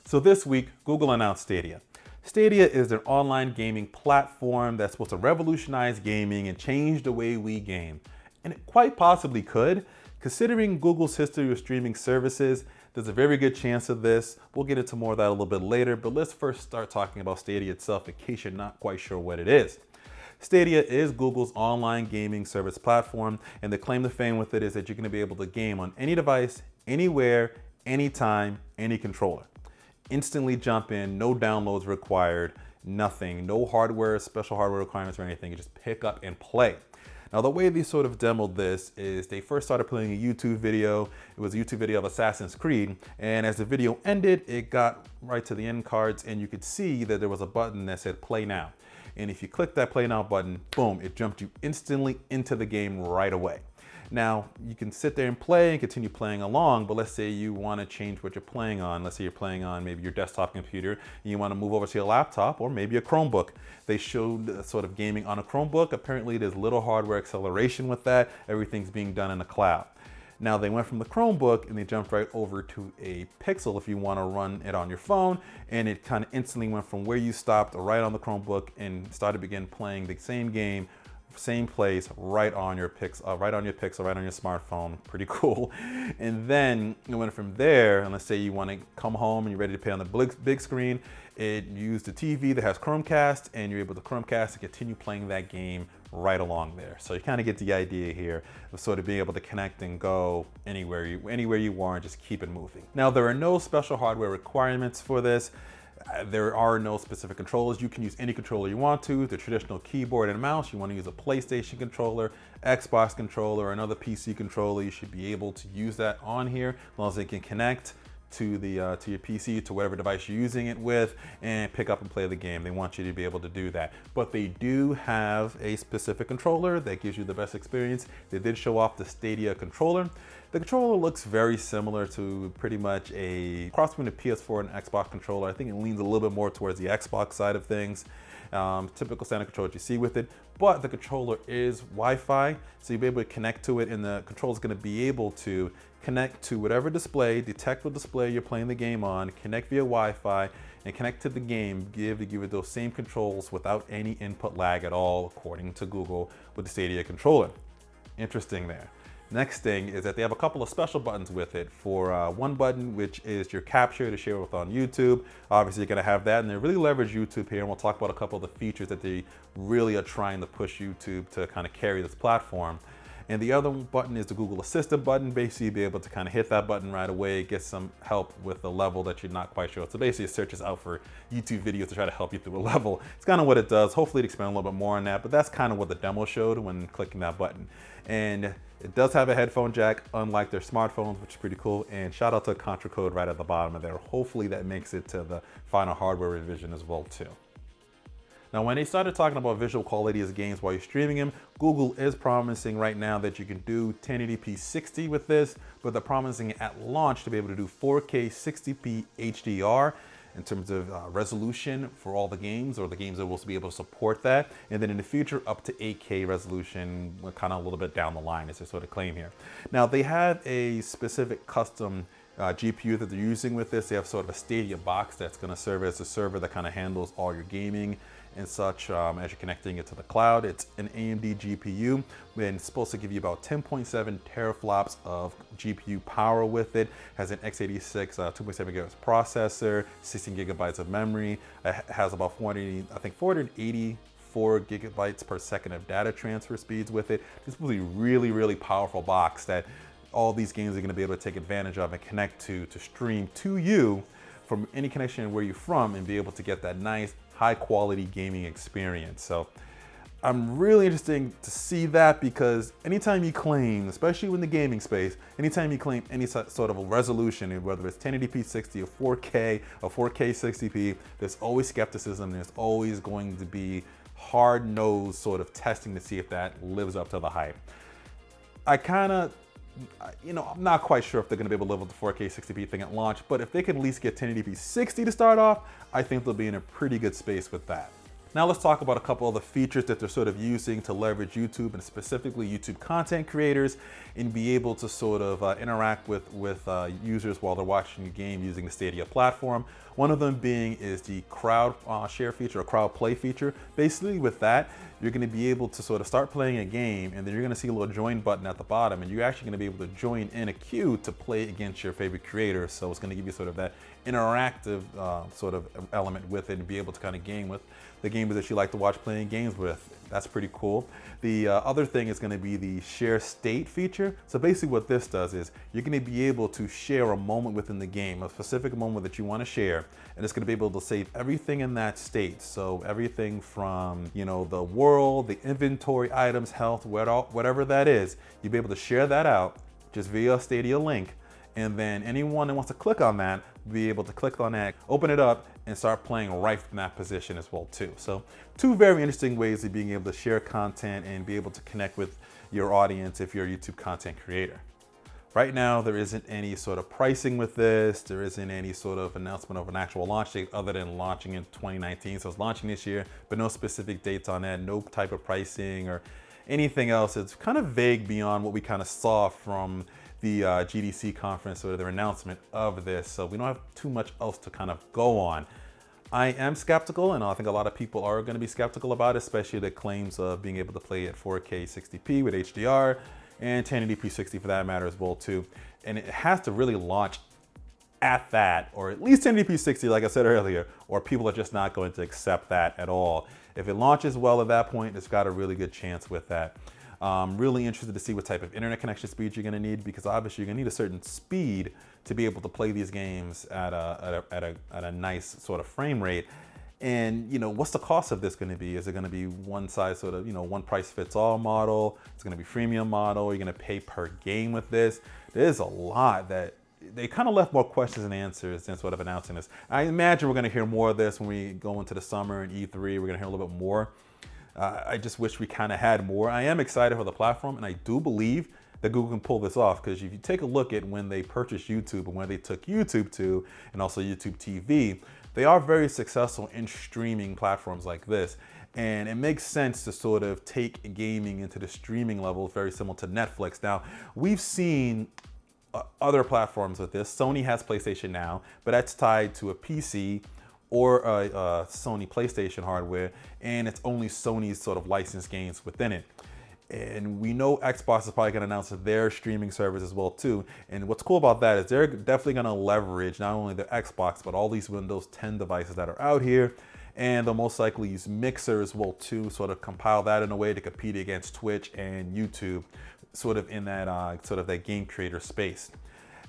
So this week, Google announced Stadia. Stadia is an online gaming platform that's supposed to revolutionize gaming and change the way we game. And it quite possibly could. Considering Google's history of streaming services, there's a very good chance of this. We'll get into more of that a little bit later, but let's first start talking about Stadia itself in case you're not quite sure what it is. Stadia is Google's online gaming service platform, and the claim to fame with it is that you're going to be able to game on any device, anywhere, anytime, any controller. Instantly jump in, no downloads required, nothing, no hardware, special hardware requirements or anything. You just pick up and play. Now, the way they sort of demoed this is they first started playing a YouTube video. It was a YouTube video of Assassin's Creed. And as the video ended, it got right to the end cards and you could see that there was a button that said play now. And if you click that play now button, boom, it jumped you instantly into the game right away. Now, you can sit there and play and continue playing along, but let's say you want to change what you're playing on. Let's say you're playing on maybe your desktop computer and you want to move over to your laptop or maybe a Chromebook. They showed sort of gaming on a Chromebook. Apparently, there's little hardware acceleration with that. Everything's being done in the cloud. Now, they went from the Chromebook and they jumped right over to a Pixel if you want to run it on your phone, and it kind of instantly went from where you stopped right on the Chromebook and started begin playing the same game, same place, right on your Pixel, right on your smartphone. Pretty cool. And then it went from there, and let's say you want to come home and you're ready to play on the big screen. It used a TV that has Chromecast, and you're able to Chromecast and continue playing that game right along there. So you kind of get the idea here of sort of being able to connect and go anywhere you are and just keep it moving. Now, there are no special hardware requirements for this. There are no specific controllers. You can use any controller you want to. The traditional keyboard and mouse, you want to use a PlayStation controller, Xbox controller, or another PC controller, you should be able to use that on here as long as they can connect to your PC, to whatever device you're using it with, and pick up and play the game. They want you to be able to do that. But they do have a specific controller that gives you the best experience. They did show off the Stadia controller. The controller looks very similar to pretty much a cross between a PS4 and Xbox controller. I think it leans a little bit more towards the Xbox side of things. Typical standard controller that you see with it, but the controller is Wi-Fi, so you'll be able to connect to it, and the controller is going to be able to connect to whatever display, detect what display you're playing the game on, connect via Wi-Fi, and connect to the game, give it those same controls without any input lag at all, according to Google with the Stadia controller. Interesting there. Next thing is that they have a couple of special buttons with it. For one button, which is your capture to share with on YouTube. Obviously, you're going to have that, and they really leverage YouTube here, and we'll talk about a couple of the features that they really are trying to push YouTube to kind of carry this platform. And the other button is the Google Assistant button. Basically, you'll be able to kind of hit that button right away, get some help with a level that you're not quite sure. So basically, it searches out for YouTube videos to try to help you through a level. It's kind of what it does. Hopefully, it expands a little bit more on that, but that's kind of what the demo showed when clicking that button. And it does have a headphone jack, unlike their smartphones, which is pretty cool. And shout out to Contra Code right at the bottom of there. Hopefully, that makes it to the final hardware revision as well, too. Now, when they started talking about visual quality as games while you're streaming them, Google is promising right now that you can do 1080p 60 with this, but they're promising at launch to be able to do 4K 60p HDR in terms of resolution for all the games, or the games that will be able to support that. And then in the future, up to 8K resolution, kind of a little bit down the line is their sort of claim here. Now, they have a specific custom GPU that they're using with this. They have sort of a Stadia box that's going to serve as a server that kind of handles all your gaming and such as you're connecting it to the cloud. It's an AMD GPU, and it's supposed to give you about 10.7 teraflops of GPU power with it. Has an x86 2.7 gigahertz processor, 16 gigabytes of memory. It has about 484 gigabytes per second of data transfer speeds with it. This is a really, really powerful box that all these games are going to be able to take advantage of and connect to stream to you from any connection where you're from, and be able to get that nice high quality gaming experience. So I'm really interested to see that, because anytime you claim, especially in the gaming space, anytime you claim any sort of a resolution, whether it's 1080p 60 or 4K 60p, there's always skepticism. There's always going to be hard-nosed sort of testing to see if that lives up to the hype. I'm not quite sure if they're going to be able to live with the 4K 60p thing at launch, but if they can at least get 1080p 60 to start off, I think they'll be in a pretty good space with that. Now let's talk about a couple of the features that they're sort of using to leverage YouTube, and specifically YouTube content creators, and be able to sort of interact with users while they're watching a game using the Stadia platform. One of them being is the crowd share feature or crowd play feature. Basically with that, you're going to be able to sort of start playing a game, and then you're going to see a little join button at the bottom, and you're actually going to be able to join in a queue to play against your favorite creator. So it's going to give you sort of that interactive sort of element with it, and be able to kind of game with the gamers that you like to watch playing games with. That's pretty cool. The other thing is going to be the share state feature. So basically what this does is you're going to be able to share a moment within the game, a specific moment that you want to share, and it's going to be able to save everything in that state. So everything from, you know, the world, the inventory, items, health, whatever that is, you'll be able to share that out just via a Stadia link. And then anyone that wants to click on that, be able to click on that, open it up, and start playing right from that position as well too. So two very interesting ways of being able to share content and be able to connect with your audience if you're a YouTube content creator. Right now, there isn't any sort of pricing with this. There isn't any sort of announcement of an actual launch date other than launching in 2019. So it's launching this year, but no specific dates on that, no type of pricing or anything else. It's kind of vague beyond what we kind of saw from the GDC conference or their announcement of this. So we don't have too much else to kind of go on. I am skeptical, and I think a lot of people are going to be skeptical about it, especially the claims of being able to play at 4K 60p with HDR and 1080p 60 for that matter as well too. And it has to really launch at that, or at least 1080p 60 like I said earlier, or people are just not going to accept that at all. If it launches well at that point, it's got a really good chance with that. Really interested to see what type of internet connection speed you're going to need, because obviously you're going to need a certain speed to be able to play these games at a nice sort of frame rate. And, you know, what's the cost of this going to be? Is it going to be one size sort of, you know, one price fits all model? It's going to be freemium model? Are you going to pay per game with this? There's a lot that they kind of left more questions than answers than sort of announcing this. I imagine we're going to hear more of this when we go into the summer and E3. We're going to hear a little bit more. I just wish we kind of had more. I am excited for the platform, and I do believe that Google can pull this off, because if you take a look at when they purchased YouTube and where they took YouTube to, and also YouTube TV, they are very successful in streaming platforms like this. And it makes sense to sort of take gaming into the streaming level, very similar to Netflix. Now, we've seen other platforms with this. Sony has PlayStation Now, but that's tied to a PC or a Sony PlayStation hardware, and it's only Sony's sort of licensed games within it. And we know Xbox is probably going to announce their streaming service as well too. And what's cool about that is they're definitely going to leverage not only their Xbox, but all these Windows 10 devices that are out here. And they'll most likely use Mixer as well too, sort of compile that in a way to compete against Twitch and YouTube, sort of in that sort of that game creator space.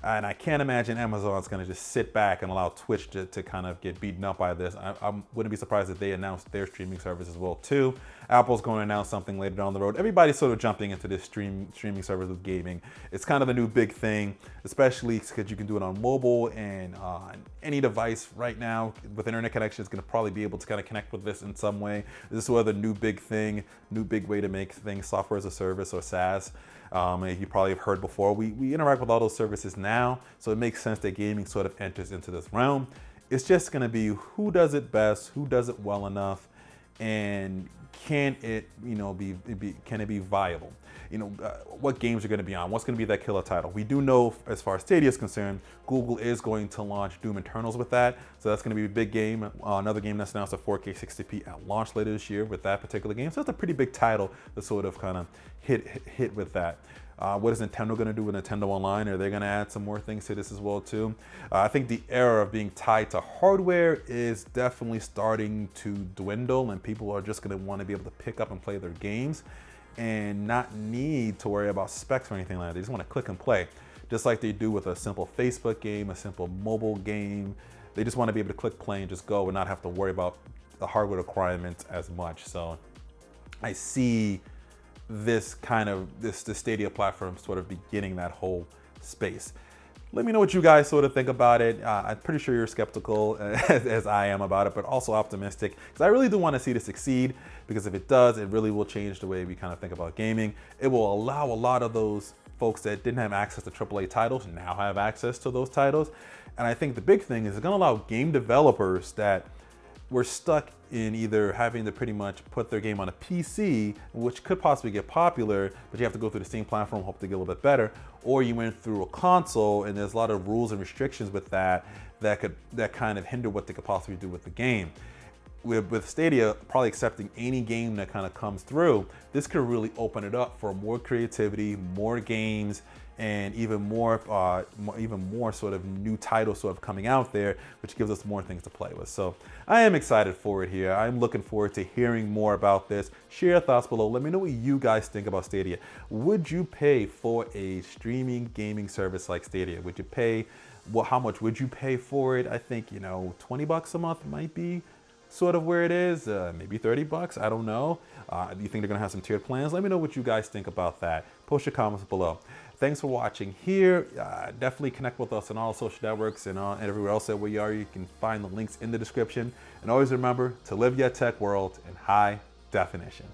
And I can't imagine Amazon's going to just sit back and allow Twitch to kind of get beaten up by this. I wouldn't be surprised if they announced their streaming service as well too. Apple's going to announce something later down the road. Everybody's sort of jumping into this streaming service with gaming. It's kind of the new big thing, especially because you can do it on mobile and on any device right now. With internet connection, it's going to probably be able to kind of connect with this in some way. This is sort of the new big thing, new big way to make things software as a service or SaaS. You probably have heard before, we interact with all those services now, so it makes sense that gaming sort of enters into this realm. It's just going to be who does it best, who does it well enough, and can it, you know, can it be viable? You know, what games are going to be on? What's going to be that killer title? We do know, as far as Stadia is concerned, Google is going to launch Doom Eternals with that, so that's going to be a big game. Another game that's announced at 4K 60p at launch later this year with that particular game. So that's a pretty big title to sort of kind of hit with that. What is Nintendo going to do with Nintendo Online? Are they going to add some more things to this as well too? I think the era of being tied to hardware is definitely starting to dwindle, and people are just going to want to be able to pick up and play their games and not need to worry about specs or anything like that. They just want to click and play, just like they do with a simple Facebook game, a simple mobile game. They just want to be able to click play and just go and not have to worry about the hardware requirements as much. So I see this Stadia platform sort of beginning that whole space. Let me know what you guys sort of think about it. I'm pretty sure you're skeptical as I am about it, but also optimistic, because I really do want to see this succeed, because if it does, it really will change the way we kind of think about gaming. It will allow a lot of those folks that didn't have access to AAA titles now have access to those titles. And I think the big thing is it's going to allow game developers that we're stuck in either having to pretty much put their game on a PC, which could possibly get popular, but you have to go through the Steam platform, hope to get a little bit better, or you went through a console and there's a lot of rules and restrictions with that kind of hinder what they could possibly do with the game. With Stadia probably accepting any game that kind of comes through, this could really open it up for more creativity, more games, and even more sort of new titles sort of coming out there, which gives us more things to play with. So I am excited for it here. I'm looking forward to hearing more about this. Share your thoughts below. Let me know what you guys think about Stadia. Would you pay for a streaming gaming service like Stadia? Would you pay, well, how much would you pay for it? I think, $20 a month might be sort of where it is, maybe 30 bucks, I don't know. Do you think they're gonna have some tiered plans? Let me know what you guys think about that. Post your comments below. Thanks for watching here. Definitely connect with us on all social networks and everywhere else that we are. You can find the links in the description. And always remember to live your tech world in high definition.